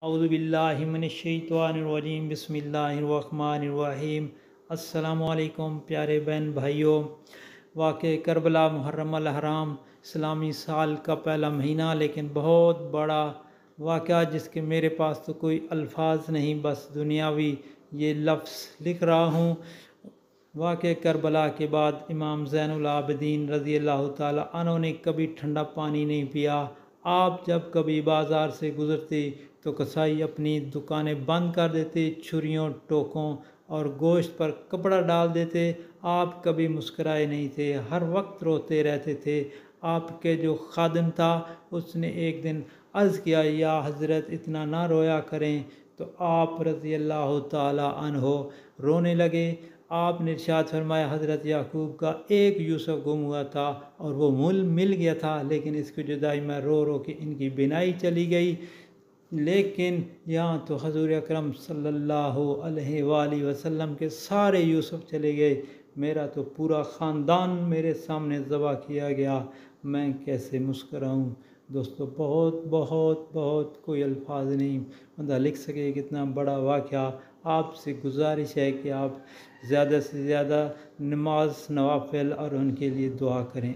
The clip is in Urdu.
اعوذ باللہ من الشیطان الرجیم بسم اللہ الرحمن الرحیم۔ السلام علیکم پیارے بہن بھائیوں، واقع کربلا محرم الحرام اسلامی سال کا پہلا مہینہ، لیکن بہت بڑا واقعہ جس کے میرے پاس تو کوئی الفاظ نہیں، بس دنیاوی یہ لفظ لکھ رہا ہوں۔ واقع کربلا کے بعد امام زین العابدین رضی اللہ تعالیٰ عنہ نے کبھی ٹھنڈا پانی نہیں پیا۔ آپ جب کبھی بازار سے گزرتے تو کسائی اپنی دکانیں بند کر دیتے، چھریوں، ٹوکوں اور گوشت پر کپڑا ڈال دیتے۔ آپ کبھی مسکرائے نہیں تھے، ہر وقت روتے رہتے تھے۔ آپ کے جو خادم تھا اس نے ایک دن عرض کیا، یا حضرت اتنا نہ رویا کریں، تو آپ رضی اللہ تعالیٰ عنہ رونے لگے۔ آپ نے ارشاد فرمایا، حضرت یعقوب کا ایک یوسف گم ہوا تھا اور وہ مل گیا تھا، لیکن اس کی جدائی میں رو رو کے ان کی بینائی چلی گئی۔ لیکن یہاں تو حضور اکرم صلی اللہ علیہ وآلہ وسلم کے سارے یوسف چلے گئے، میرا تو پورا خاندان میرے سامنے ذبح کیا گیا، میں کیسے مسکراؤں؟ دوستو، بہت بہت بہت کوئی الفاظ نہیں بندہ لکھ سکے کتنا بڑا واقعہ۔ آپ سے گزارش ہے کہ آپ زیادہ سے زیادہ نماز نوافل اور ان کے لیے دعا کریں۔